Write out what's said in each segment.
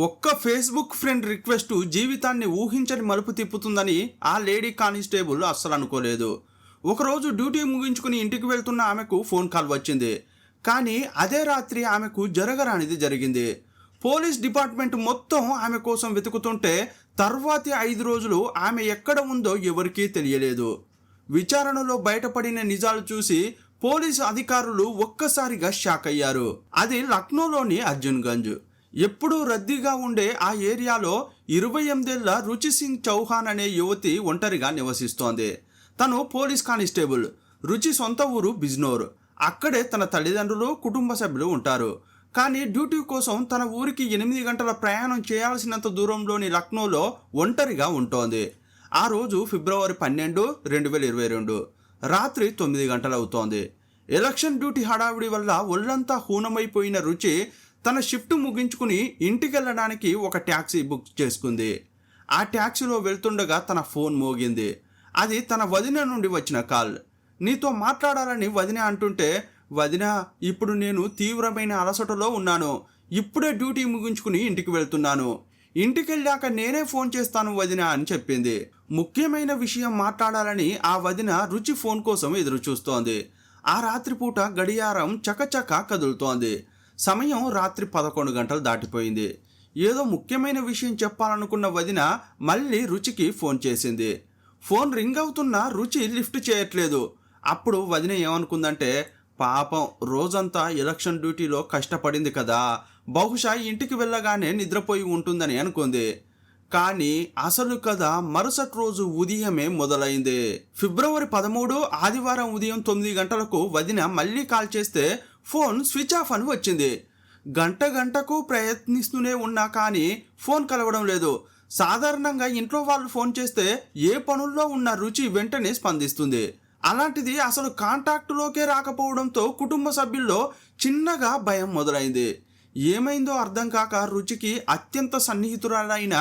ఒక్క Facebook friend request జీవితాన్ని ఊహించని మలుపు తిప్పుతుందని ఆ లేడీ కానిస్టేబుల్ అస్సలు అనుకోలేదు. ఒకరోజు డ్యూటీ ముగించుకుని ఇంటికి వెళ్తున్న ఆమెకు ఫోన్ కాల్ వచ్చింది. కానీ అదే రాత్రి ఆమెకు జరగరానిది జరిగింది. పోలీస్ డిపార్ట్మెంట్ మొత్తం ఆమె కోసం వెతుకుతుంటే తర్వాతి 5 రోజులు ఆమె ఎక్కడ ఉందో ఎవరికీ తెలియలేదు. విచారణలో బయటపడిన నిజాలు చూసి పోలీసు అధికారులు ఒక్కసారిగా షాక్ అయ్యారు. అది లక్నోలోని అర్జున్గంజ్. ఎప్పుడూ రద్దీగా ఉండే ఆ ఏరియాలో 28 ఏళ్ల రుచి సింగ్ చౌహాన్ అనే యువతి ఒంటరిగా నివసిస్తోంది. తను పోలీస్ కానిస్టేబుల్. రుచి సొంత ఊరు బిజ్నోర్. అక్కడే తన తల్లిదండ్రులు, కుటుంబ సభ్యులు ఉంటారు. కానీ డ్యూటీ కోసం తన ఊరికి 8 గంటల ప్రయాణం చేయాల్సినంత దూరంలోని లక్నోలో ఒంటరిగా ఉంటోంది. ఆ రోజు ఫిబ్రవరి 12, 2022 రాత్రి 9 గంటలవుతోంది. ఎలక్షన్ డ్యూటీ హడావిడి వల్ల ఒళ్ళంతా హూనమైపోయిన రుచి తన షిఫ్ట్ ముగించుకుని ఇంటికి వెళ్ళడానికి ఒక ట్యాక్సీ బుక్ చేసుకుంది. ఆ ట్యాక్సీలో వెళ్తుండగా తన ఫోన్ మోగింది. అది తన వదిన నుండి వచ్చిన కాల్. నీతో మాట్లాడాలని వదిన అంటుంటే, వదిన, ఇప్పుడు నేను తీవ్రమైన అలసటలో ఉన్నాను. ఇప్పుడే డ్యూటీ ముగించుకుని ఇంటికి వెళ్తున్నాను. ఇంటికి వెళ్ళాక నేనే ఫోన్ చేస్తాను వదిన అని చెప్పింది. ముఖ్యమైన విషయం మాట్లాడాలని ఆ వదిన రుచి ఫోన్ కోసం ఎదురు చూస్తోంది. ఆ రాత్రిపూట గడియారం చకచకా కదులుతోంది. సమయం రాత్రి 11 గంటలు దాటిపోయింది. ఏదో ముఖ్యమైన విషయం చెప్పాలనుకున్న వదిన మళ్ళీ రుచికి ఫోన్ చేసింది. ఫోన్ రింగ్ అవుతున్నా రుచి లిఫ్ట్ చేయట్లేదు. అప్పుడు వదిన ఏమనుకుందంటే, పాపం రోజంతా ఎలక్షన్ డ్యూటీలో కష్టపడింది కదా, బహుశా ఇంటికి వెళ్ళగానే నిద్రపోయి ఉంటుందని అనుకుంది. కానీ అసలు కథ మరుసటి రోజు ఉదయమే మొదలైంది. ఫిబ్రవరి 13 ఆదివారం ఉదయం 9 గంటలకు వదిన మళ్ళీ కాల్ చేస్తే ఫోన్ స్విచ్ ఆఫ్ అని వచ్చింది. గంటకు ప్రయత్నిస్తూనే ఉన్నా కానీ ఫోన్ కలవడం లేదు. సాధారణంగా ఇంట్లో వాళ్ళు ఫోన్ చేస్తే ఏ పనుల్లో ఉన్న రుచి వెంటనే స్పందిస్తుంది. అలాంటిది అసలు కాంటాక్టులోకే రాకపోవడంతో కుటుంబ సభ్యుల్లో చిన్నగా భయం మొదలైంది. ఏమైందో అర్థం కాక రుచికి అత్యంత సన్నిహితురాలైన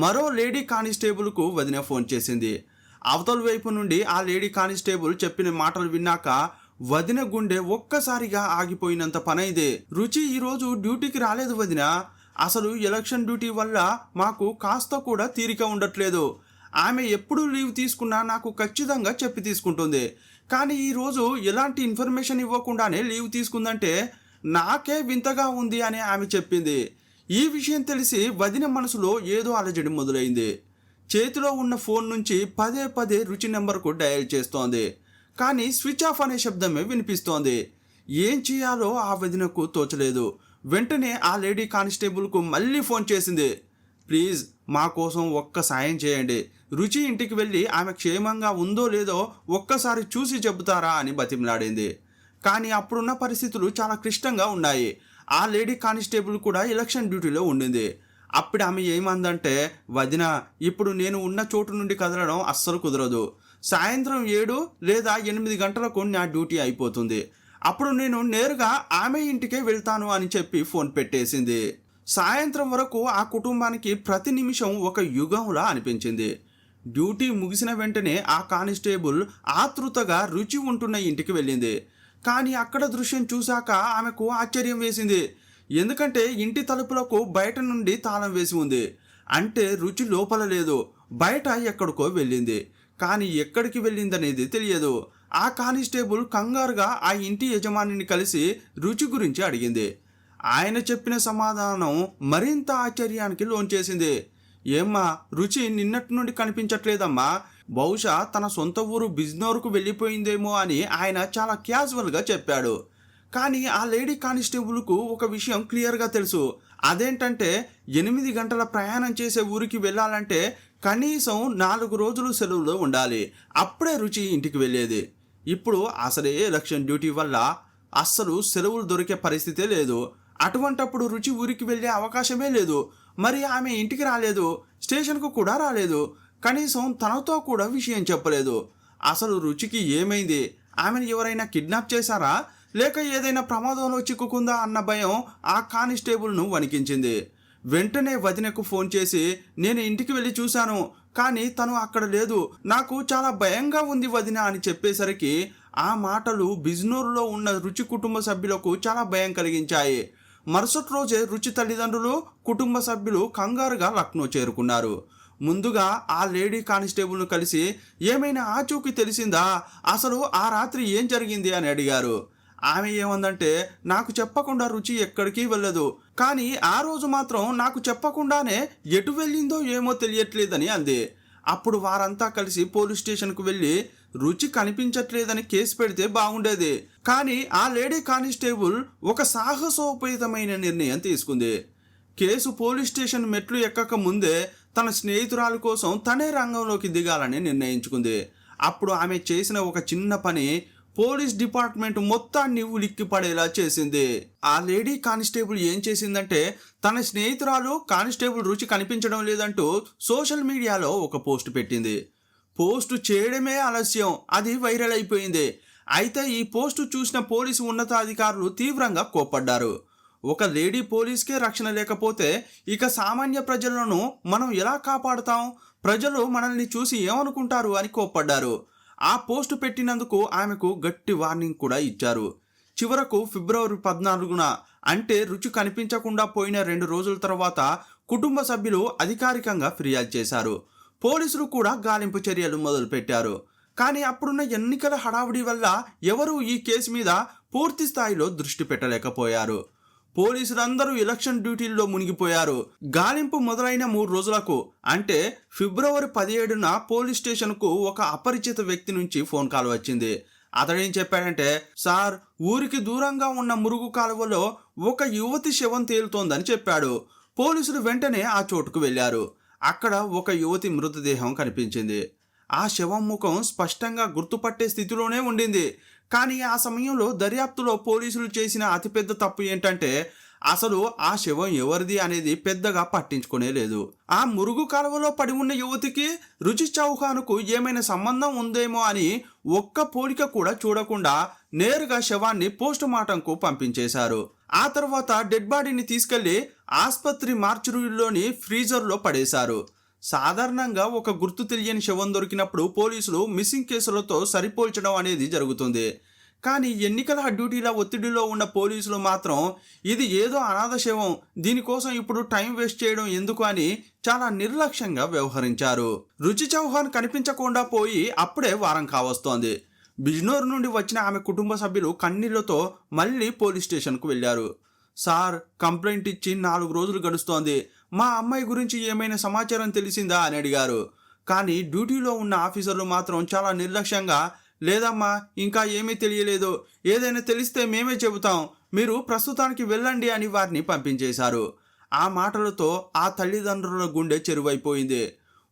మరో లేడీ కానిస్టేబుల్కు వదిన ఫోన్ చేసింది. అవతల వైపు నుండి ఆ లేడీ కానిస్టేబుల్ చెప్పిన మాటలు విన్నాక వదిన గుండె ఒక్కసారిగా ఆగిపోయినంత పనైంది. రుచి ఈరోజు డ్యూటీకి రాలేదు వదిన. అసలు ఎలక్షన్ డ్యూటీ వల్ల మాకు కాస్త కూడా తీరిక ఉండట్లేదు. ఆమె ఎప్పుడు లీవ్ తీసుకున్నా నాకు ఖచ్చితంగా చెప్పి తీసుకుంటుంది. కానీ ఈరోజు ఎలాంటి ఇన్ఫర్మేషన్ ఇవ్వకుండానే లీవ్ తీసుకుందంటే నాకే వింతగా ఉంది అని ఆమె చెప్పింది. ఈ విషయం తెలిసి వదిన మనసులో ఏదో అలజడి మొదలైంది. చేతిలో ఉన్న ఫోన్ నుంచి పదే రుచి నెంబర్కు డయల్ చేస్తోంది. కానీ స్విచ్ ఆఫ్ అనే శబ్దమే వినిపిస్తోంది. ఏం చేయాలో ఆ వదినకు తోచలేదు. వెంటనే ఆ లేడీ కానిస్టేబుల్కు మళ్ళీ ఫోన్ చేసింది. ప్లీజ్, మా కోసం ఒక్క సాయం చేయండి. రుచి ఇంటికి వెళ్ళి ఆమె క్షేమంగా ఉందో లేదో ఒక్కసారి చూసి చెబుతారా అని బతిమలాడింది. కానీ అప్పుడున్న పరిస్థితులు చాలా క్లిష్టంగా ఉన్నాయి. ఆ లేడీ కానిస్టేబుల్ కూడా ఎలక్షన్ డ్యూటీలో ఉండింది. అప్పుడు ఆమె ఏమందంటే, వదిన, ఇప్పుడు నేను ఉన్న చోటు నుండి కదలడం అస్సలు కుదరదు. సాయంత్రం 7 లేదా 8 గంటలకు నా డ్యూటీ అయిపోతుంది. అప్పుడు నేను నేరుగా ఆమె ఇంటికే వెళ్తాను అని చెప్పి ఫోన్ పెట్టేసింది. సాయంత్రం వరకు ఆ కుటుంబానికి ప్రతి నిమిషం ఒక యుగంలా అనిపించింది. డ్యూటీ ముగిసిన వెంటనే ఆ కానిస్టేబుల్ ఆతృతగా రుచి ఉంటున్న ఇంటికి వెళ్ళింది. కానీ అక్కడ దృశ్యం చూశాక ఆమెకు ఆశ్చర్యం వేసింది. ఎందుకంటే ఇంటి తలుపులకు బయట నుండి తాళం వేసి ఉంది. అంటే రుచి లోపల లేదు, బయట ఎక్కడికో వెళ్ళింది. కానీ ఎక్కడికి వెళ్ళిందనేది తెలియదు. ఆ కానిస్టేబుల్ కంగారుగా ఆ ఇంటి యజమానిని కలిసి రుచి గురించి అడిగింది. ఆయన చెప్పిన సమాధానం మరింత ఆశ్చర్యానికి లోన్చేసింది. ఏమ్మా, రుచి నిన్నటి నుండి కనిపించట్లేదమ్మా. బహుశా తన సొంత ఊరు బిజ్నోర్కు వెళ్ళిపోయిందేమో అని ఆయన చాలా క్యాజువల్గా చెప్పాడు. కానీ ఆ లేడీ కానిస్టేబుల్కు ఒక విషయం క్లియర్గా తెలుసు. అదేంటంటే 8 గంటల ప్రయాణం చేసే ఊరికి వెళ్ళాలంటే కనీసం 4 రోజులు సెలవులో ఉండాలి. అప్పుడే రుచి ఇంటికి వెళ్ళేది. ఇప్పుడు అసలే ఎలక్షన్ డ్యూటీ వల్ల అస్సలు సెలవులు దొరికే పరిస్థితే లేదు. అటువంటప్పుడు రుచి ఊరికి వెళ్ళే అవకాశమే లేదు. మరి ఆమె ఇంటికి రాలేదు, స్టేషన్కు కూడా రాలేదు. కనీసం తనతో కూడా విషయం చెప్పలేదు. అసలు రుచికి ఏమైంది? ఆమెను ఎవరైనా కిడ్నాప్ చేశారా, లేక ఏదైనా ప్రమాదంలో చిక్కుకుందా అన్న భయం ఆ కానిస్టేబుల్ను వణికించింది. వెంటనే వదినకు ఫోన్ చేసి, నేను ఇంటికి వెళ్ళి చూశాను, కానీ తను అక్కడ లేదు, నాకు చాలా భయంగా ఉంది వదిన అని చెప్పేసరికి ఆ మాటలు బిజ్నోర్లో ఉన్న రుచి కుటుంబ సభ్యులకు చాలా భయం కలిగించాయి. మరుసటి రోజే రుచి తల్లిదండ్రులు కుటుంబ సభ్యులు కంగారుగా లక్నో చేరుకున్నారు. ముందుగా ఆ లేడీ కానిస్టేబుల్ను కలిసి ఏమైనా ఆచూకీ తెలిసిందా, అసలు ఆ రాత్రి ఏం జరిగింది అని అడిగారు. ఆమె ఏమందంటే, నాకు చెప్పకుండా రుచి ఎక్కడికి వెళ్ళదు, కానీ ఆ రోజు మాత్రం నాకు చెప్పకుండానే ఎటు వెళ్ళిందో ఏమో తెలియట్లేదని అంది. అప్పుడు వారంతా కలిసి పోలీస్ స్టేషన్కు వెళ్ళి రుచి కనిపించట్లేదని కేసు పెడితే బాగుండేది. కానీ ఆ లేడీ కానిస్టేబుల్ ఒక సాహసోపేతమైన నిర్ణయం తీసుకుంది. కేసు పోలీస్ స్టేషన్ మెట్లు ఎక్కక ముందే తన స్నేహితురాలి కోసం తనే రంగంలోకి దిగాలని నిర్ణయించుకుంది. అప్పుడు ఆమె చేసిన ఒక చిన్న పని పోలీస్ డిపార్ట్మెంట్ మొత్తాన్ని ఉలిక్కి పడేలా చేసింది. ఆ లేడీ కానిస్టేబుల్ ఏం చేసిందంటే, తన స్నేహితురాలు కానిస్టేబుల్ రుచి కనిపించడం లేదంటూ సోషల్ మీడియాలో ఒక పోస్ట్ పెట్టింది. పోస్టు చేయడమే ఆలస్యం, అది వైరల్ అయిపోయింది. అయితే ఈ పోస్టు చూసిన పోలీసు ఉన్నతాధికారులు తీవ్రంగా కోప్పడ్డారు. ఒక లేడీ పోలీస్కే రక్షణ లేకపోతే ఇక సామాన్య ప్రజలను మనం ఎలా కాపాడుతాం, ప్రజలు మనల్ని చూసి ఏమనుకుంటారు అని కోప్పడ్డారు. ఆ పోస్టు పెట్టినందుకు ఆమెకు గట్టి వార్నింగ్ కూడా ఇచ్చారు. చివరకు ఫిబ్రవరి 14న, అంటే రుచి కనిపించకుండా పోయిన 2 రోజుల తర్వాత కుటుంబ సభ్యులు అధికారికంగా ఫిర్యాదు చేశారు. పోలీసులు కూడా గాలింపు చర్యలు మొదలుపెట్టారు. కానీ అప్పుడున్న ఎన్నికల హడావుడి వల్ల ఎవరూ ఈ కేసు మీద పూర్తి స్థాయిలో దృష్టి పెట్టలేకపోయారు. పోలీసులందరూ ఎలక్షన్ డ్యూటీల్లో మునిగిపోయారు. గాలింపు మొదలైన 3 రోజులకు, అంటే ఫిబ్రవరి 17న పోలీస్ స్టేషన్కు ఒక అపరిచిత వ్యక్తి నుంచి ఫోన్ కాల్ వచ్చింది. అతడేం చెప్పాడంటే, సార్, ఊరికి దూరంగా ఉన్న మురుగు కాలువలో ఒక యువతి శవం తేలుతోందని చెప్పాడు. పోలీసులు వెంటనే ఆ చోటుకు వెళ్లారు. అక్కడ ఒక యువతి మృతదేహం కనిపించింది. ఆ శవం ముఖం స్పష్టంగా గుర్తుపట్టే స్థితిలోనే ఉండింది. కానీ ఆ సమయంలో దర్యాప్తులో పోలీసులు చేసిన అతిపెద్ద తప్పు ఏంటంటే, అసలు ఆ శవం ఎవరిది అనేది పెద్దగా పట్టించుకునే లేదు. ఆ మురుగు కాలువలో పడి ఉన్న యువతికి రుచి చౌహాన్కు ఏమైనా సంబంధం ఉందేమో అని ఒక్క పోలిక కూడా చూడకుండా నేరుగా శవాన్ని పోస్ట్ మార్టంకు పంపించేశారు. ఆ తర్వాత డెడ్ బాడీని తీసుకెళ్లి ఆసుపత్రి మార్చురీలోని ఫ్రీజర్లో పడేశారు. సాధారణంగా ఒక గుర్తు తెలియని శవం దొరికినప్పుడు పోలీసులు మిస్సింగ్ కేసులతో సరిపోల్చడం అనేది జరుగుతుంది. కానీ ఎన్నికల డ్యూటీల ఒత్తిడిలో ఉన్న పోలీసులు మాత్రం ఇది ఏదో అనాథ శవం, దీనికోసం ఇప్పుడు టైం వేస్ట్ చేయడం ఎందుకు అని చాలా నిర్లక్ష్యంగా వ్యవహరించారు. రుచి చౌహాన్ కనిపించకుండా పోయి అప్పుడే వారం కావస్తోంది. బిజ్నోర్ నుండి వచ్చిన ఆమె కుటుంబ సభ్యులు కన్నీళ్లతో మళ్ళీ పోలీస్ స్టేషన్కు వెళ్ళారు. సార్, కంప్లైంట్ ఇచ్చి 4 రోజులు గడుస్తోంది, మా అమ్మాయి గురించి ఏమైనా సమాచారం తెలిసిందా అని అడిగారు. కానీ డ్యూటీలో ఉన్న ఆఫీసర్లు మాత్రం చాలా నిర్లక్ష్యంగా, లేదమ్మా, ఇంకా ఏమీ తెలియలేదు, ఏదైనా తెలిస్తే మేమే చెబుతాం, మీరు ప్రస్తుతానికి వెళ్ళండి అని వారిని పంపించేశారు. ఆ మాటలతో ఆ తల్లిదండ్రుల గుండె చెరువైపోయింది.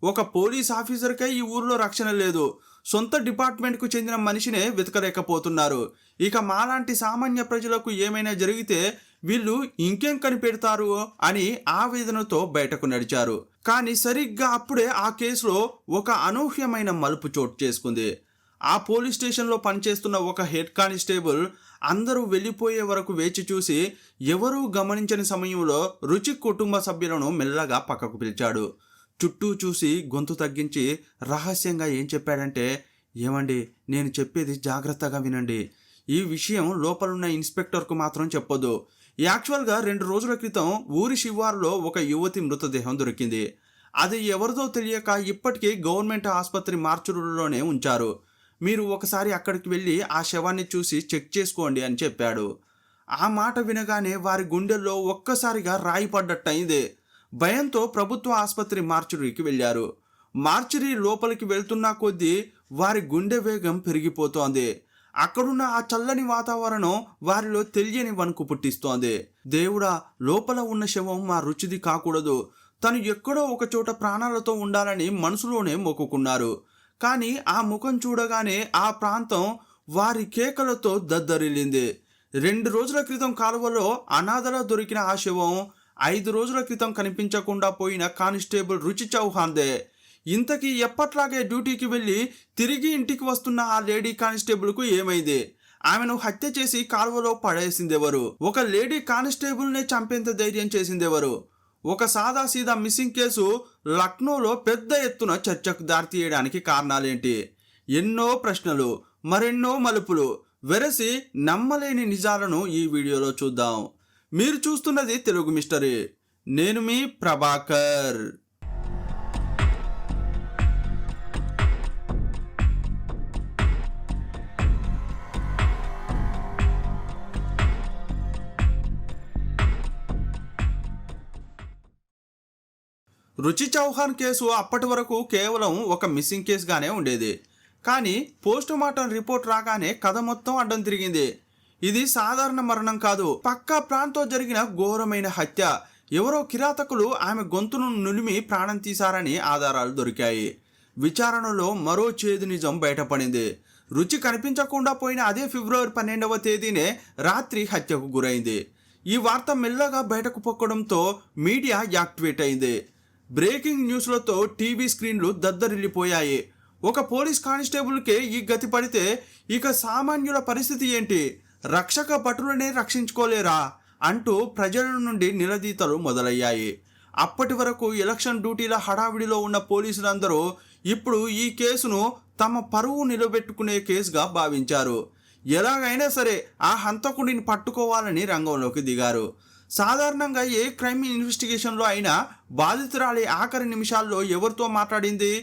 ఒక పోలీస్ ఆఫీసర్కే ఈ ఊర్లో రక్షణ లేదు, సొంత డిపార్ట్మెంట్కు చెందిన మనిషినే వెతకలేకపోతున్నారు. ఇక మాలాంటి సామాన్య ప్రజలకు ఏమైనా జరిగితే వీళ్ళు ఇంకేం కనిపెడతారు అని ఆవేదనతో బయటకు నడిచారు. కానీ సరిగ్గా అప్పుడే ఆ కేసులో ఒక అనూహ్యమైన మలుపు చోటు చేసుకుంది. ఆ పోలీస్ స్టేషన్లో పనిచేస్తున్న ఒక హెడ్ కానిస్టేబుల్ అందరూ వెళ్ళిపోయే వరకు వేచి చూసి ఎవరూ గమనించని సమయంలో రుచి కుటుంబ సభ్యులను మెల్లగా పక్కకు పిలిచాడు. చుట్టూ చూసి గొంతు తగ్గించి రహస్యంగా ఏం చెప్పాడంటే, ఏమండి, నేను చెప్పేది జాగ్రత్తగా వినండి. ఈ విషయం లోపలున్న ఇన్స్పెక్టర్కు మాత్రం చెప్పొద్దు. యాక్చువల్గా 2 రోజుల క్రితం ఊరి శివారులో ఒక యువతి మృతదేహం దొరికింది. అది ఎవరిదో తెలియక ఇప్పటికీ గవర్నమెంట్ ఆసుపత్రి మార్చురీలోనే ఉంచారు. మీరు ఒకసారి అక్కడికి వెళ్ళి ఆ శవాన్ని చూసి చెక్ చేసుకోండి అని చెప్పాడు. ఆ మాట వినగానే వారి గుండెల్లో ఒక్కసారిగా రాయి పడ్డట్టయింది. భయంతో ప్రభుత్వ ఆసుపత్రి మార్చురీకి వెళ్ళారు. మార్చురీ లోపలికి వెళ్తున్నా కొద్దీ వారి గుండె వేగం పెరిగిపోతోంది. అక్కడున్న ఆ చల్లని వాతావరణం వారిలో తెలియని వణుకు పుట్టిస్తోంది. దేవుడా, లోపల ఉన్న శవం మా రుచిది కాకూడదు, తను ఎక్కడో ఒక చోట ప్రాణాలతో ఉండాలని మనసులోనే మొక్కుకున్నారు. కానీ ఆ ముఖం చూడగానే ఆ ప్రాంతం వారి కేకలతో దద్దరిల్లింది. 2 రోజుల క్రితం కాలువలో అనాథలా దొరికిన ఆ శవం 5 రోజుల క్రితం కనిపించకుండా పోయిన కానిస్టేబుల్ రుచి చౌహాన్దే. ఇంతకీ ఎప్పట్లాగే డ్యూటీకి వెళ్ళి తిరిగి ఇంటికి వస్తున్న ఆ లేడీ కానిస్టేబుల్కు ఏమైంది? ఆమెను హత్య చేసి కాలువలో పడేసిందెవరు? ఒక లేడీ కానిస్టేబుల్నే చంపేంత ధైర్యం చేసిందెవరు? ఒక సాదాసీదా మిస్సింగ్ కేసు లక్నోలో పెద్ద ఎత్తున చర్చకు దారితీయడానికి కారణాలేంటి? ఎన్నో ప్రశ్నలు, మరెన్నో మలుపులు, వెరసి నమ్మలేని నిజాలను ఈ వీడియోలో చూద్దాం. మీరు చూస్తున్నది తెలుగు మిస్టరీ. నేను మీ ప్రభాకర్. రుచి చౌహాన్ కేసు అప్పటి వరకు కేవలం ఒక మిస్సింగ్ కేసుగానే ఉండేది. కానీ పోస్టుమార్టం రిపోర్ట్ రాగానే కథ మొత్తం అడ్డం తిరిగింది. ఇది సాధారణ మరణం కాదు, పక్కా ప్రాంతో జరిగిన ఘోరమైన హత్య. ఎవరో కిరాతకులు ఆమె గొంతును నులిమి ప్రాణం తీశారని ఆధారాలు దొరికాయి. విచారణలో మరో చేదు నిజం బయటపడింది. రుచి కనిపించకుండా పోయిన అదే ఫిబ్రవరి 12వ తేదీనే రాత్రి హత్యకు గురైంది. ఈ వార్త మెల్లగా బయటకు పొక్కడంతో మీడియా యాక్టివేట్ అయింది. బ్రేకింగ్ న్యూస్లతో టీవీ స్క్రీన్లు దద్దరిల్లిపోయాయి. ఒక పోలీస్ కానిస్టేబుల్కే ఈ గతి పడితే ఇక సామాన్యుల పరిస్థితి ఏంటి? రక్షక భటులనే రక్షించుకోలేరా అంటూ ప్రజల నుండి నిలదీతలు మొదలయ్యాయి. అప్పటి వరకు ఎలక్షన్ డ్యూటీల హడావిడిలో ఉన్న పోలీసులందరూ ఇప్పుడు ఈ కేసును తమ పరువు నిలబెట్టుకునే కేసుగా భావించారు. ఎలాగైనా సరే ఆ హంతకుడిని పట్టుకోవాలని రంగంలోకి దిగారు. సాధారణంగా ఏ క్రైమ్ ఇన్వెస్టిగేషన్లో అయినా బాధితురాలి ఆఖరి నిమిషాల్లో ఎవరితో మాట్లాడింది,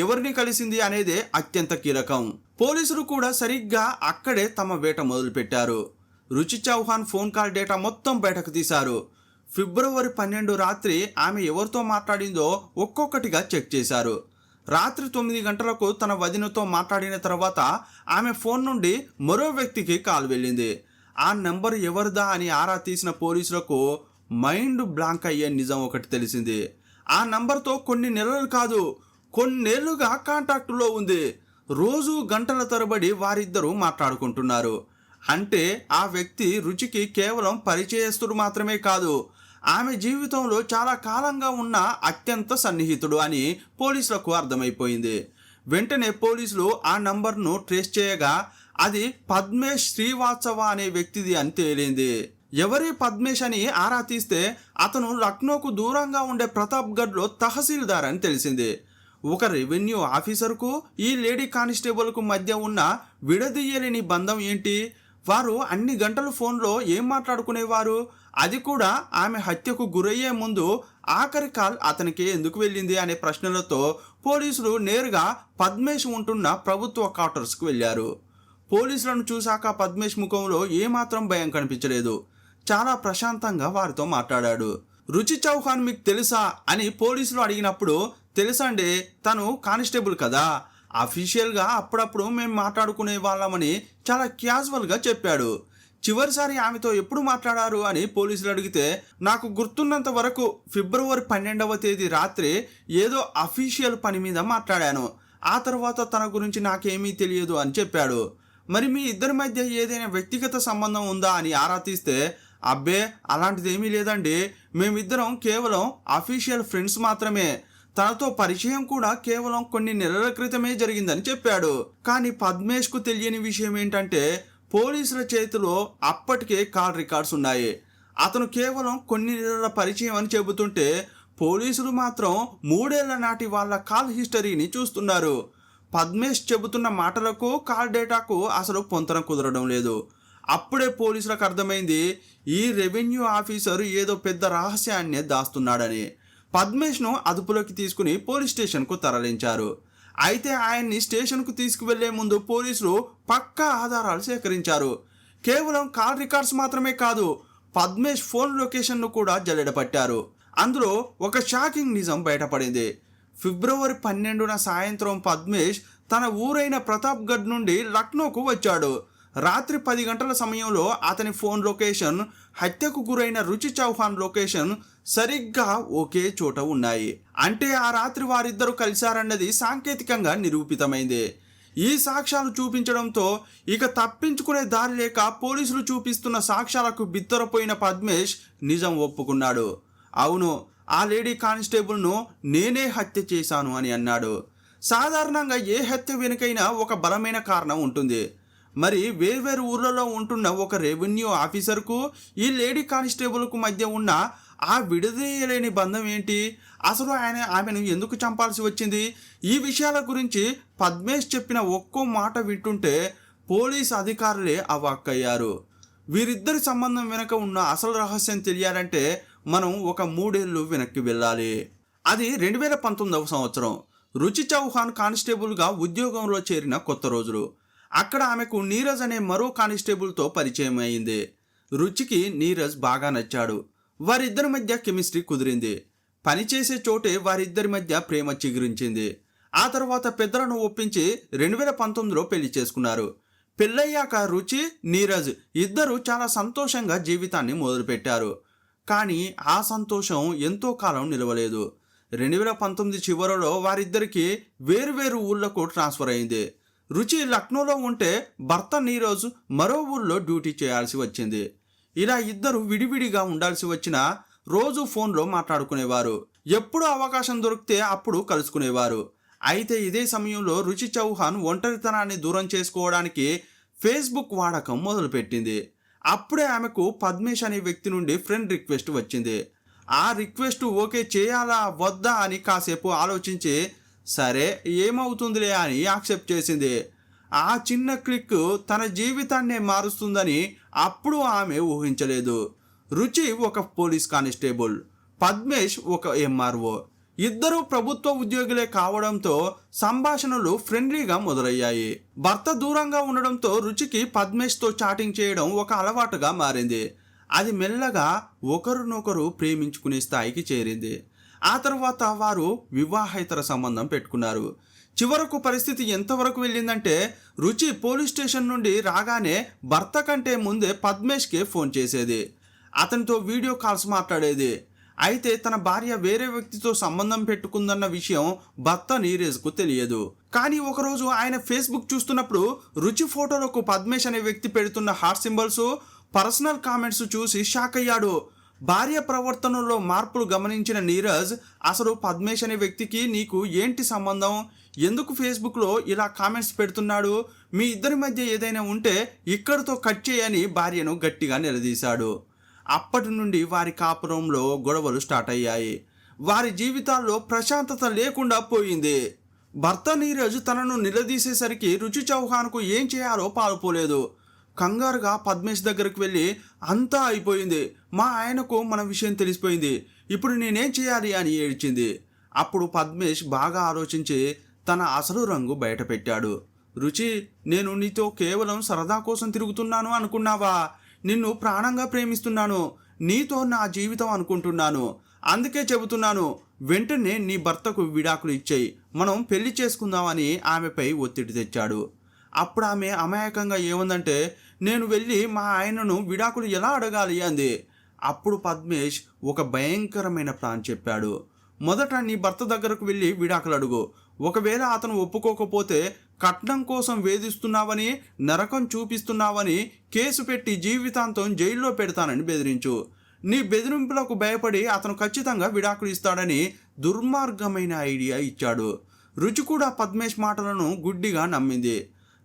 ఎవరిని కలిసింది అనేదే అత్యంత కీలకం. పోలీసులు కూడా సరిగ్గా అక్కడే తమ వేట మొదలుపెట్టారు. రుచి చౌహాన్ ఫోన్ కాల్ డేటా మొత్తం బయటకు తీశారు. ఫిబ్రవరి 12 రాత్రి ఆమె ఎవరితో మాట్లాడిందో ఒక్కొక్కటిగా చెక్ చేశారు. రాత్రి 9 గంటలకు తన వదినతో మాట్లాడిన తర్వాత ఆమె ఫోన్ నుండి మరో వ్యక్తికి కాల్ వెళ్ళింది. ఆ నెంబర్ ఎవరిదా అని ఆరా తీసిన పోలీసులకు మైండ్ బ్లాంక్ అయ్యే నిజం ఒకటి తెలిసింది. ఆ నంబర్తో కొన్ని నెలలు కాదు, కొన్నేళ్లుగా కాంటాక్టులో ఉంది. రోజు గంటల తరబడి వారిద్దరూ మాట్లాడుకుంటున్నారు. అంటే ఆ వ్యక్తి రుచికి కేవలం పరిచయస్తుడు మాత్రమే కాదు, ఆమె జీవితంలో చాలా కాలంగా ఉన్న అత్యంత సన్నిహితుడు అని పోలీసులకు అర్థమైపోయింది. వెంటనే పోలీసులు ఆ నంబర్ను ట్రేస్ చేయగా అది పద్మేష్ శ్రీవాత్సవ అనే వ్యక్తిది అని తేలింది. ఎవరి పద్మేష్ అని ఆరా తీస్తే అతను లక్నోకు దూరంగా ఉండే ప్రతాప్గఢ్లో తహసీల్దార్ అని తెలిసింది. ఒక రెవెన్యూ ఆఫీసర్కు ఈ లేడీ కానిస్టేబుల్కు మధ్య ఉన్న విడదీయలేని బంధం ఏంటి? వారు అన్ని గంటలు ఫోన్లో ఏం మాట్లాడుకునేవారు? అది కూడా ఆమె హత్యకు గురయ్యే ముందు ఆఖరి కాల్ అతనికి ఎందుకు వెళ్ళింది అనే ప్రశ్నలతో పోలీసులు నేరుగా పద్మేష్ ఉంటున్న ప్రభుత్వ క్వార్టర్స్కు వెళ్ళారు. పోలీసులను చూశాక పద్మేష్ ముఖంలో ఏమాత్రం భయం కనిపించలేదు. చాలా ప్రశాంతంగా వారితో మాట్లాడాడు. రుచి చౌహాన్ మీకు తెలుసా అని పోలీసులు అడిగినప్పుడు, తెలుసండి, తను కానిస్టేబుల్ కదా, అఫీషియల్గా అప్పుడప్పుడు మేము మాట్లాడుకునే వాళ్ళమని చాలా క్యాజువల్గా చెప్పాడు. చివరిసారి ఆమెతో ఎప్పుడు మాట్లాడారు అని పోలీసులు అడిగితే, నాకు గుర్తున్నంత వరకు ఫిబ్రవరి 12వ తేదీ రాత్రి ఏదో అఫీషియల్ పని మీద మాట్లాడాను. ఆ తర్వాత తన గురించి నాకేమీ తెలియదు అని చెప్పాడు. మరి మీ ఇద్దరి మధ్య ఏదైనా వ్యక్తిగత సంబంధం ఉందా అని ఆరా తీస్తే, అబ్బే అలాంటిదేమీ లేదండి, మేమిద్దరం కేవలం అఫీషియల్ ఫ్రెండ్స్ మాత్రమే, తనతో పరిచయం కూడా కేవలం కొన్ని నెలల క్రితమే జరిగిందని చెప్పాడు. కానీ పద్మేష్కు తెలియని విషయం ఏంటంటే పోలీసుల చేతిలో అప్పటికే కాల్ రికార్డ్స్ ఉన్నాయి. అతను కేవలం కొన్ని నెలల పరిచయం అని చెబుతుంటే పోలీసులు మాత్రం 3 ఏళ్ల నాటి వాళ్ళ కాల్ హిస్టరీని చూస్తున్నారు. పద్మేష్ చెబుతున్న మాటలకు కాల్ డేటాకు అసలు పొంతన కుదరడం లేదు. అప్పుడే పోలీసులకు అర్థమైంది ఈ రెవెన్యూ ఆఫీసర్ ఏదో పెద్ద రహస్యాన్ని దాస్తున్నాడని. పద్మేష్ను అదుపులోకి తీసుకుని పోలీస్ స్టేషన్కు తరలించారు. అయితే ఆయన్ని స్టేషన్కు తీసుకువెళ్లే ముందు పోలీసులు పక్కా ఆధారాలు సేకరించారు. కేవలం కాల్ రికార్డ్స్ మాత్రమే కాదు, పద్మేష్ ఫోన్ లొకేషన్ను కూడా జల్లెడపట్టారు. అందులో ఒక షాకింగ్ నిజం బయటపడింది. ఫిబ్రవరి 12న సాయంత్రం పద్మేష్ తన ఊరైన ప్రతాప్గఢ్ నుండి లక్నోకు వచ్చాడు. రాత్రి 10 గంటల సమయంలో అతని ఫోన్ లొకేషన్, హత్యకు గురైన రుచి చౌహాన్ లొకేషన్ సరిగ్గా ఒకే చోట ఉన్నాయి. అంటే ఆ రాత్రి వారిద్దరూ కలిశారన్నది సాంకేతికంగా నిరూపితమైంది. ఈ సాక్ష్యాలు చూపించడంతో ఇక తప్పించుకునే దారి లేక పోలీసులు చూపిస్తున్న సాక్ష్యాలకు బిత్తరపోయిన పద్మేష్ నిజం ఒప్పుకున్నాడు. అవును, ఆ లేడీ కానిస్టేబుల్ను నేనే హత్య చేశాను అని అన్నాడు. సాధారణంగా ఏ హత్య వెనుకైనా ఒక బలమైన కారణం ఉంటుంది. మరి వేర్వేరు ఊర్లలో ఉంటున్న ఒక రెవెన్యూ ఆఫీసర్కు ఈ లేడీ కానిస్టేబుల్కు మధ్య ఉన్న ఆ విడదీయలేని బంధం ఏంటి? అసలు ఆమెను ఎందుకు చంపాల్సి వచ్చింది? ఈ విషయాల గురించి పద్మేష్ చెప్పిన ఒక్కో మాట వింటుంటే పోలీస్ అధికారులే అవాక్కయ్యారు. వీరిద్దరి సంబంధం వెనక ఉన్న అసలు రహస్యం తెలియాలంటే మనం ఒక 3 ఏళ్ళు వెనక్కి వెళ్ళాలి. అది 2019వ సంవత్సరం. రుచి చౌహాన్ కానిస్టేబుల్గా ఉద్యోగంలో చేరిన కొత్త రోజులు. అక్కడ ఆమెకు నీరజ్ అనే మరో కానిస్టేబుల్తో పరిచయం అయింది. రుచికి నీరజ్ బాగా నచ్చాడు. వారిద్దరి మధ్య కెమిస్ట్రీ కుదిరింది. పనిచేసే చోటే వారిద్దరి మధ్య ప్రేమ చిగురించింది. ఆ తర్వాత పెద్దలను ఒప్పించి 2019లో పెళ్లి చేసుకున్నారు. పెళ్ళయ్యాక రుచి, నీరజ్ ఇద్దరు చాలా సంతోషంగా జీవితాన్ని మొదలుపెట్టారు. కానీ ఆ సంతోషం ఎంతో కాలం నిలవలేదు. 2019 చివరలో వారిద్దరికి వేరువేరు ఊళ్ళకు ట్రాన్స్ఫర్ అయింది. రుచి లక్నోలో ఉంటే భర్త నీరజ్ మరో ఊళ్ళో డ్యూటీ చేయాల్సి వచ్చింది. ఇలా ఇద్దరు విడివిడిగా ఉండాల్సి వచ్చినా రోజు ఫోన్లో మాట్లాడుకునేవారు. ఎప్పుడు అవకాశం దొరికితే అప్పుడు కలుసుకునేవారు. అయితే ఇదే సమయంలో రుచి చౌహాన్ ఒంటరితనాన్ని దూరం చేసుకోవడానికి ఫేస్బుక్ వాడకం మొదలుపెట్టింది. అప్పుడే ఆమెకు పద్మేష్ అనే వ్యక్తి నుండి ఫ్రెండ్ రిక్వెస్ట్ వచ్చింది. ఆ రిక్వెస్ట్ ఓకే చేయాలా వద్దా అని కాసేపు ఆలోచించి సరే ఏమవుతుందిలే అని యాక్సెప్ట్ చేసింది. ఆ చిన్న క్లిక్ తన జీవితాన్నే మారుస్తుందని అప్పుడు ఆమె ఊహించలేదు. రుచి ఒక పోలీస్ కానిస్టేబుల్, పద్మేష్ ఒక ఎంఆర్ఓ. ఇద్దరూ ప్రభుత్వ ఉద్యోగులే కావడంతో సంభాషణలు ఫ్రెండ్లీగా మొదలయ్యాయి. భర్త దూరంగా ఉండడంతో రుచికి పద్మేష్తో చాటింగ్ చేయడం ఒక అలవాటుగా మారింది. అది మెల్లగా ఒకరినొకరు ప్రేమించుకునే స్థాయికి చేరింది. ఆ తర్వాత వారు వివాహేతర సంబంధం పెట్టుకున్నారు. చివరకు పరిస్థితి ఎంతవరకు వెళ్ళిందంటే రుచి పోలీస్ స్టేషన్ నుండి రాగానే భర్త కంటే ముందే పద్మేష్కే ఫోన్ చేసేది. అతనితో వీడియో కాల్స్ మాట్లాడేది. అయితే తన భార్య వేరే వ్యక్తితో సంబంధం పెట్టుకుందన్న విషయం భర్త నీరజ్కు తెలియదు. కానీ ఒకరోజు ఆయన ఫేస్బుక్ చూస్తున్నప్పుడు రుచి ఫోటోలకు పద్మేష్ అనే వ్యక్తి పెడుతున్న హార్ట్ సింబల్స్, పర్సనల్ కామెంట్స్ చూసి షాక్ అయ్యాడు. భార్య ప్రవర్తనలో మార్పులు గమనించిన నీరజ్ అసలు పద్మేష్ అనే వ్యక్తికి నీకు ఏంటి సంబంధం, ఎందుకు ఫేస్బుక్లో ఇలా కామెంట్స్ పెడుతున్నాడు, మీ ఇద్దరి మధ్య ఏదైనా ఉంటే ఇక్కడితో కట్ చేయని భార్యను గట్టిగా నిలదీశాడు. అప్పటి నుండి వారి కాపురంలో గొడవలు స్టార్ట్ అయ్యాయి. వారి జీవితాల్లో ప్రశాంతత లేకుండా పోయింది. భర్త నీరజ్ తనను నిలదీసేసరికి రుచి చౌహాన్కు ఏం చేయాలో పాలుపోలేదు. కంగారుగా పద్మేష్ దగ్గరకు వెళ్ళి అంతా అయిపోయింది, మా ఆయనకు మన విషయం తెలిసిపోయింది, ఇప్పుడు నేనేం చేయాలి అని ఏడ్చింది. అప్పుడు పద్మేష్ బాగా ఆలోచించి తన అసలు రంగు బయట పెట్టాడు. రుచి, నేను నీతో కేవలం సరదా కోసం తిరుగుతున్నాను అనుకున్నావా? నిన్ను ప్రాణంగా ప్రేమిస్తున్నాను, నీతో నా జీవితం అనుకుంటున్నాను. అందుకే చెబుతున్నాను, వెంటనే నీ భర్తకు విడాకులు ఇచ్చేయి, మనం పెళ్లి చేసుకుందామని ఆమెపై ఒత్తిడి తెచ్చాడు. అప్పుడు ఆమె అమాయకంగా ఏముందంటే నేను వెళ్ళి మా ఆయనను విడాకులు ఎలా అడగాలి అంది. అప్పుడు పద్మేష్ ఒక భయంకరమైన ప్లాన్ చెప్పాడు. మొదట నీ భర్త దగ్గరకు వెళ్ళి విడాకులు అడుగు. ఒకవేళ అతను ఒప్పుకోకపోతే కట్నం కోసం వేధిస్తున్నావని, నరకం చూపిస్తున్నావని కేసు పెట్టి జీవితాంతం జైల్లో పెడతానని బెదిరించు. నీ బెదిరింపులకు భయపడి అతను ఖచ్చితంగా విడాకులు ఇస్తాడని దుర్మార్గమైన ఐడియా ఇచ్చాడు. రుచి కూడా పద్మేష్ మాటలను గుడ్డిగా నమ్మింది.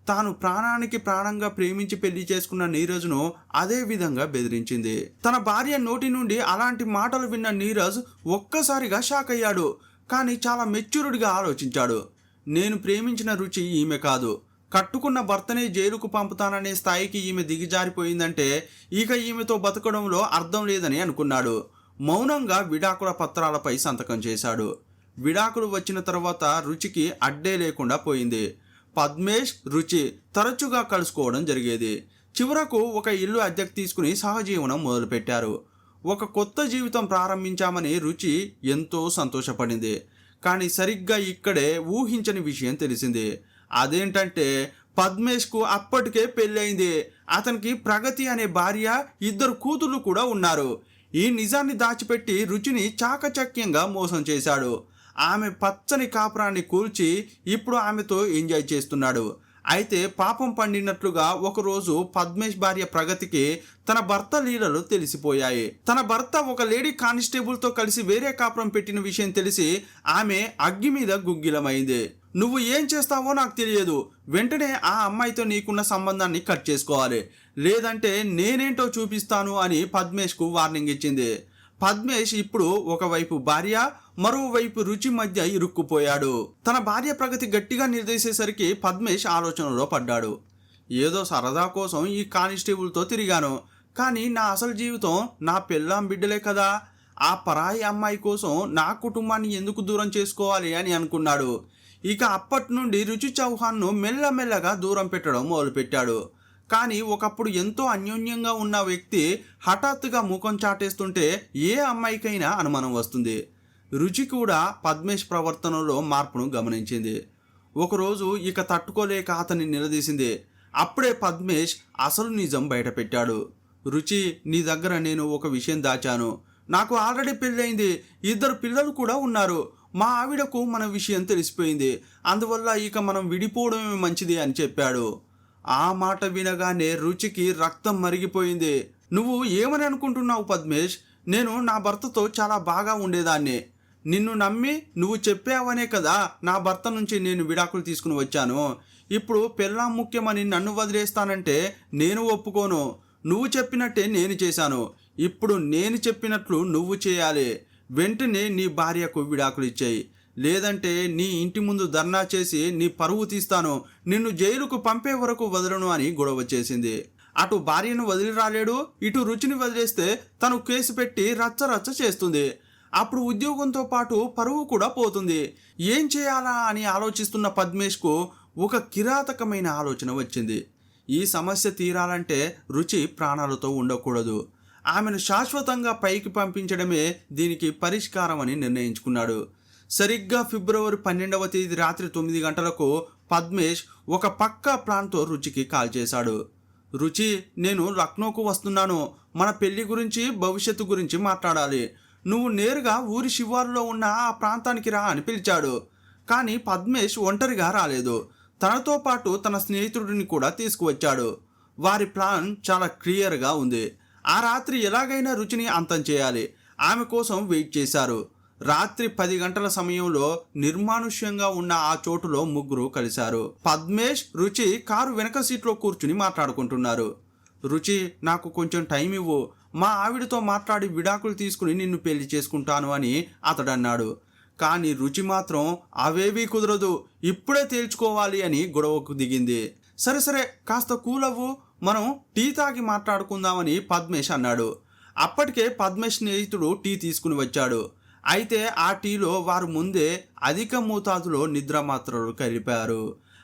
తాను ప్రాణానికి ప్రాణంగా ప్రేమించి పెళ్లి చేసుకున్న నీరజ్ను అదే విధంగా బెదిరించింది. తన భార్య నోటి నుండి అలాంటి మాటలు విన్న నీరజ్ ఒక్కసారిగా షాక్ అయ్యాడు. కానీ చాలా మెచ్యూర్డ్గా ఆలోచించాడు. నేను ప్రేమించిన రుచి ఈమె కాదు, కట్టుకున్న భర్తనే జైలుకు పంపుతాననే స్థాయికి ఈమె దిగజారిపోయిందంటే ఇక ఈమెతో బతకడంలో అర్థం లేదని అనుకున్నాడు. మౌనంగా విడాకుల పత్రాలపై సంతకం చేశాడు. విడాకులు వచ్చిన తర్వాత రుచికి అడ్డే లేకుండా పోయింది. పద్మేష్, రుచి తరచుగా కలుసుకోవడం జరిగేది. చివరకు ఒక ఇల్లు అద్దెకు తీసుకుని సహజీవనం మొదలుపెట్టారు. ఒక కొత్త జీవితం ప్రారంభించామని రుచి ఎంతో సంతోషపడింది. కానీ సరిగ్గా ఇక్కడే ఊహించని విషయం తెలిసింది. అదేంటంటే పద్మేష్కు అప్పటికే పెళ్ళయింది. అతనికి ప్రగతి అనే భార్య, 2 కూతుర్లు కూడా ఉన్నారు. ఈ నిజాన్ని దాచిపెట్టి రుచిని చాకచక్యంగా మోసం చేశాడు. ఆమె పచ్చని కాపురాన్ని కూల్చి ఇప్పుడు ఆమెతో ఎంజాయ్ చేస్తున్నాడు. అయితే పాపం పండినట్లుగా ఒకరోజు పద్మేష్ భార్య ప్రగతికి తన భర్త లీలలు తెలిసిపోయాయి. తన భర్త ఒక లేడీ కానిస్టేబుల్తో కలిసి వేరే కాపురం పెట్టిన విషయం తెలిసి ఆమె అగ్గి మీద గుగ్గిలమైంది. నువ్వు ఏం చేస్తావో నాకు తెలియదు, వెంటనే ఆ అమ్మాయితో నీకున్న సంబంధాన్ని కట్ చేసుకోవాలి, లేదంటే నేనేంటో చూపిస్తాను అని పద్మేష్కు వార్నింగ్ ఇచ్చింది. పద్మేష్ ఇప్పుడు ఒకవైపు భార్య, మరోవైపు రుచి మధ్య ఇరుక్కుపోయాడు. తన భార్య ప్రగతి గట్టిగా నిలదీసేసరికి పద్మేష్ ఆలోచనలో పడ్డాడు. ఏదో సరదా కోసం ఈ కానిస్టేబుల్తో తిరిగాను, కానీ నా అసలు జీవితం నా పెళ్ళాం బిడ్డలే కదా. ఆ పరాయి అమ్మాయి కోసం నా కుటుంబాన్ని ఎందుకు దూరం చేసుకోవాలి అని అనుకున్నాడు. ఇక అప్పటి నుండి రుచి చౌహాన్ను మెల్లమెల్లగా దూరం పెట్టడం మొదలుపెట్టాడు. కానీ ఒకప్పుడు ఎంతో అన్యోన్యంగా ఉన్న వ్యక్తి హఠాత్తుగా ముఖం చాటేస్తుంటే ఏ అమ్మాయికైనా అనుమానం వస్తుంది. రుచి కూడా పద్మేష్ ప్రవర్తనలో మార్పును గమనించింది. ఒకరోజు ఇక తట్టుకోలేక అతన్ని నిలదీసింది. అప్పుడే పద్మేష్ అసలు నిజం బయటపెట్టాడు. రుచి, నీ దగ్గర నేను ఒక విషయం దాచాను. నాకు ఆల్రెడీ పెళ్ళయింది, 2 పిల్లలు కూడా ఉన్నారు. మా ఆవిడకు మన విషయం తెలిసిపోయింది, అందువల్ల ఇక మనం విడిపోవడమే మంచిది అని చెప్పాడు. ఆ మాట వినగానే రుచికి రక్తం మరిగిపోయింది. నువ్వు ఏమని అనుకుంటున్నావు పద్మేష్? నేను నా భర్తతో చాలా బాగా ఉండేదాన్ని. నిన్ను నమ్మి నువ్వు చెప్పావనే కదా నా భర్త నుంచి నేను విడాకులు తీసుకుని వచ్చాను. ఇప్పుడు పెళ్ళాం ముఖ్యమని నన్ను వదిలేస్తానంటే నేను ఒప్పుకోను. నువ్వు చెప్పినట్టే నేను చేశాను. ఇప్పుడు నేను చెప్పినట్లు నువ్వు చేయాలి. వెంటనే నీ భార్యకు విడాకులు ఇచ్చేయి, లేదంటే నీ ఇంటి ముందు ధర్నా చేసి నీ పరువు తీస్తాను, నిన్ను జైలుకు పంపే వరకు వదలను అని గొడవ చేసింది. అటు భార్యను వదిలి రాలేడు, ఇటు రుచిని వదిలేస్తే తను కేసు పెట్టి రచ్చరచ్చ చేస్తుంది. అప్పుడు ఉద్యోగంతో పాటు పరువు కూడా పోతుంది. ఏం చేయాలా అని ఆలోచిస్తున్న పద్మేష్కు ఒక కిరాతకమైన ఆలోచన వచ్చింది. ఈ సమస్య తీరాలంటే రుచి ప్రాణాలతో ఉండకూడదు. ఆమెను శాశ్వతంగా పైకి పంపించడమే దీనికి పరిష్కారం అని నిర్ణయించుకున్నాడు. సరిగ్గా ఫిబ్రవరి 12వ తేదీ రాత్రి 9 గంటలకు పద్మేష్ ఒక పక్కా ప్లాన్తో రుచికి కాల్ చేశాడు. రుచి, నేను లక్నోకు వస్తున్నాను. మన పెళ్లి గురించి, భవిష్యత్తు గురించి మాట్లాడాలి. నువ్వు నేరుగా ఊరి శివారులో ఉన్న ఆ ప్రాంతానికి రా అని పిలిచాడు. కానీ పద్మేష్ ఒంటరిగా రాలేదు. తనతో పాటు తన స్నేహితుడిని కూడా తీసుకువచ్చాడు. వారి ప్లాన్ చాలా క్లియర్గా ఉంది. ఆ రాత్రి ఎలాగైనా రుచిని అంతం చేయాలి. ఆమె కోసం వెయిట్ చేశారు. రాత్రి 10 గంటల సమయంలో నిర్మానుష్యంగా ఉన్న ఆ చోటులో ముగ్గురు కలిశారు. పద్మేష్, రుచి కారు వెనక సీట్లో కూర్చుని మాట్లాడుకుంటున్నారు. రుచి, నాకు కొంచెం టైం ఇవ్వు. మా ఆవిడతో మాట్లాడి విడాకులు తీసుకుని నిన్ను పెళ్లి చేసుకుంటాను అని అతడు అన్నాడు. కానీ రుచి మాత్రం అవేవీ కుదరదు, ఇప్పుడే తేల్చుకోవాలి అని గొడవకు దిగింది. సరే సరే, కాస్త కూల్ అవ్వు, మనం టీ తాగి మాట్లాడుకుందామని పద్మేష్ అన్నాడు. అప్పటికే పద్మేష్ స్నేహితుడు టీ తీసుకుని వచ్చాడు. అయితే ఆ టీలో వారు ముందే అధిక మోతాదులో నిద్ర మాత్రలు కలిపారు.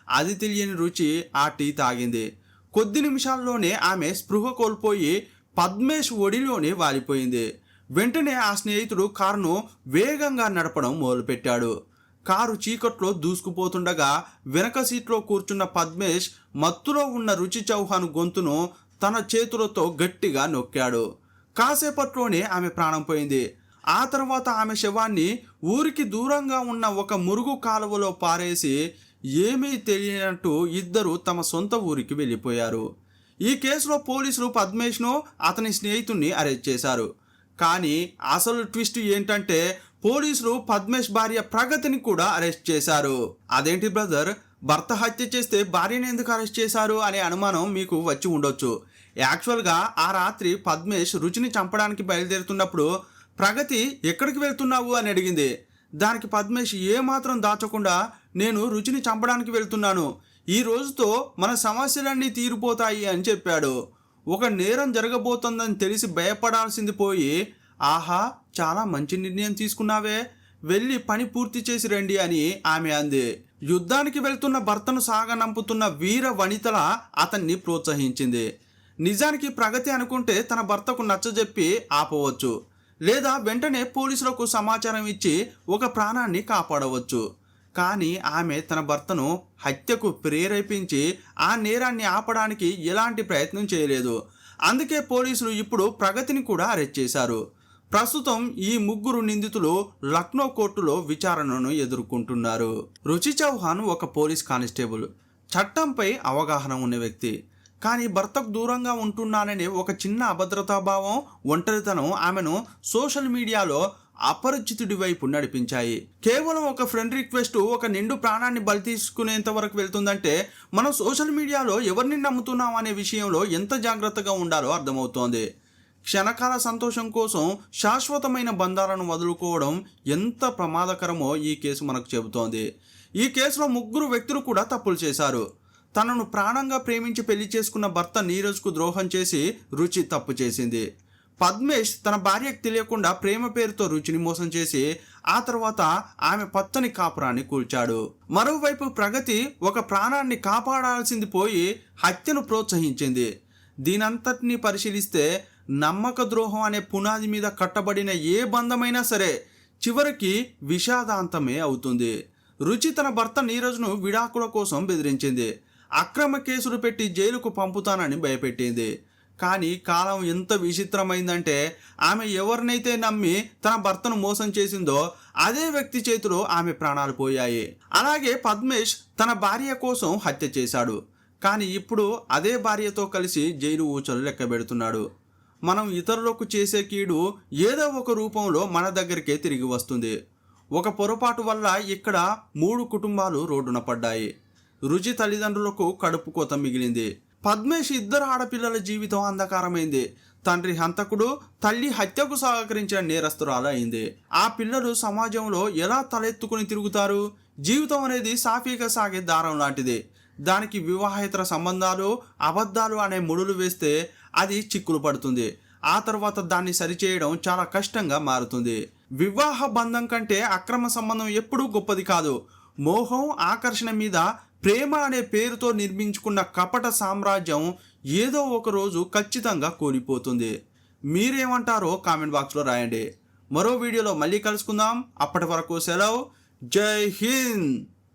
అది తెలియని రుచి ఆ టీ తాగింది. కొద్ది నిమిషాల్లోనే ఆమె స్పృహ కోల్పోయి పద్మేష్ ఒడిలోనే వాలిపోయింది. వెంటనే ఆ స్నేహితుడు కారును వేగంగా నడపడం మొదలుపెట్టాడు. కారు చీకట్లో దూసుకుపోతుండగా వెనక సీట్లో కూర్చున్న పద్మేష్ మత్తులో ఉన్న రుచి చౌహాన్ గొంతును తన చేతులతో గట్టిగా నొక్కాడు. కాసేపట్లోనే ఆమె ప్రాణం పోయింది. ఆ తర్వాత ఆమె శవాన్ని ఊరికి దూరంగా ఉన్న ఒక మురుగు కాలువలో పారేసి ఏమీ తెలియనట్టు ఇద్దరు తమ సొంత ఊరికి వెళ్ళిపోయారు. ఈ కేసులో పోలీసులు పద్మేష్ను, అతని స్నేహితుడిని అరెస్ట్ చేశారు. కానీ అసలు ట్విస్ట్ ఏంటంటే పోలీసులు పద్మేష్ భార్య ప్రగతిని కూడా అరెస్ట్ చేశారు. అదేంటి బ్రదర్, భర్త హత్య చేస్తే భార్యను ఎందుకు అరెస్ట్ చేశారు అనే అనుమానం మీకు వచ్చి ఉండొచ్చు. యాక్చువల్గా ఆ రాత్రి పద్మేష్ రుచిని చంపడానికి బయలుదేరుతున్నప్పుడు ప్రగతి ఎక్కడికి వెళ్తున్నావు అని అడిగింది. దానికి పద్మేష్ ఏమాత్రం దాచకుండా నేను రుచిని చంపడానికి వెళ్తున్నాను, ఈ రోజుతో మన సమస్యలన్నీ తీరిపోతాయి అని చెప్పాడు. ఒక నేరం జరగబోతోందని తెలిసి భయపడాల్సింది పోయి, ఆహా చాలా మంచి నిర్ణయం తీసుకున్నావే, వెళ్ళి పని పూర్తి చేసి రండి అని ఆమె అంది. యుద్ధానికి వెళ్తున్న భర్తను సాగనంపుతున్న వీర వనితల అతన్ని ప్రోత్సహించింది. నిజానికి ప్రగతి అనుకుంటే తన భర్తకు నచ్చజెప్పి ఆపవచ్చు, లేదా వెంటనే పోలీసులకు సమాచారం ఇచ్చి ఒక ప్రాణాన్ని కాపాడవచ్చు. కానీ ఆమె తన భర్తను హత్యకు ప్రేరేపించి ఆ నేరాన్ని ఆపడానికి ఎలాంటి ప్రయత్నం చేయలేదు. అందుకే పోలీసులు ఇప్పుడు ప్రగతిని కూడా అరెస్ట్ చేశారు. ప్రస్తుతం ఈ ముగ్గురు నిందితులు లక్నో కోర్టులో విచారణను ఎదుర్కొంటున్నారు. రుచి చౌహాన్ ఒక పోలీస్ కానిస్టేబుల్, చట్టంపై అవగాహన ఉన్న వ్యక్తి. కానీ భర్తకు దూరంగా ఉంటున్నాననే ఒక చిన్న అభద్రతాభావం, ఒంటరితనం ఆమెను సోషల్ మీడియాలో అపరిచితుడి వైపు నడిపించాయి. కేవలం ఒక ఫ్రెండ్ రిక్వెస్ట్ ఒక నిండు ప్రాణాన్ని బలి తీసుకునేంత వరకు వెళ్తుందంటే మనం సోషల్ మీడియాలో ఎవరిని నమ్ముతున్నాం అనే విషయంలో ఎంత జాగ్రత్తగా ఉండాలో అర్థమవుతోంది. క్షణకాల సంతోషం కోసం శాశ్వతమైన బంధాలను వదులుకోవడం ఎంత ప్రమాదకరమో ఈ కేసు మనకు చెబుతోంది. ఈ కేసులో ముగ్గురు వ్యక్తులు కూడా తప్పులు చేశారు. తనను ప్రాణంగా ప్రేమించి పెళ్లి చేసుకున్న భర్త నీరజ్కు ద్రోహం చేసి రుచి తప్పు చేసింది. పద్మేష్ తన భార్యకు తెలియకుండా ప్రేమ పేరుతో రుచిని మోసం చేసి ఆ తర్వాత ఆమె పచ్చని కాపురాన్ని కూల్చాడు. మరోవైపు ప్రగతి ఒక ప్రాణాన్ని కాపాడాల్సింది పోయి హత్యను ప్రోత్సహించింది. దీనంతటినీ పరిశీలిస్తే నమ్మక ద్రోహం అనే పునాది మీద కట్టబడిన ఏ బంధమైనా సరే చివరికి విషాదాంతమే అవుతుంది. రుచి తన భర్త నీరజ్ను విడాకుల కోసం బెదిరించింది. అక్రమ కేసులు పెట్టి జైలుకు పంపుతానని భయపెట్టింది. కానీ కాలం ఎంత విచిత్రమైందంటే ఆమె ఎవరినైతే నమ్మి తన భర్తను మోసం చేసిందో అదే వ్యక్తి చేతిలో ఆమె ప్రాణాలు పోయాయి. అలాగే పద్మేష్ తన భార్య కోసం హత్య చేశాడు. కానీ ఇప్పుడు అదే భార్యతో కలిసి జైలు ఊచలు లెక్కబెడుతున్నాడు. మనం ఇతరులకు చేసే కీడు ఏదో ఒక రూపంలో మన దగ్గరికే తిరిగి వస్తుంది. ఒక పొరపాటు వల్ల ఇక్కడ 3 కుటుంబాలు రోడ్డున పడ్డాయి. రుచి తల్లిదండ్రులకు కడుపు కోత మిగిలింది. పద్మేష్ 2 ఆడపిల్లల జీవితం అంధకారమైంది. తండ్రి హంతకుడు, తల్లి హత్యకు సహకరించిన నేరస్తురాలు అయింది. ఆ పిల్లలు సమాజంలో ఎలా తలెత్తుకుని తిరుగుతారు? జీవితం అనేది సాఫీగా సాగే దారం లాంటిది. దానికి వివాహేతర సంబంధాలు, అబద్ధాలు అనే ముడులు వేస్తే అది చిక్కులు పడుతుంది. ఆ తర్వాత దాన్ని సరిచేయడం చాలా కష్టంగా మారుతుంది. వివాహ బంధం కంటే అక్రమ సంబంధం ఎప్పుడూ గొప్పది కాదు. మోహం, ఆకర్షణ మీద ప్రేమ అనే పేరుతో నిర్మించుకున్న కపట సామ్రాజ్యం ఏదో ఒక రోజు ఖచ్చితంగా కూలిపోతుంది. మీరేమంటారో కామెంట్ బాక్స్లో రాయండి. మరో వీడియోలో మళ్ళీ కలుసుకుందాం. అప్పటి వరకు సెలవు. జై హింద్.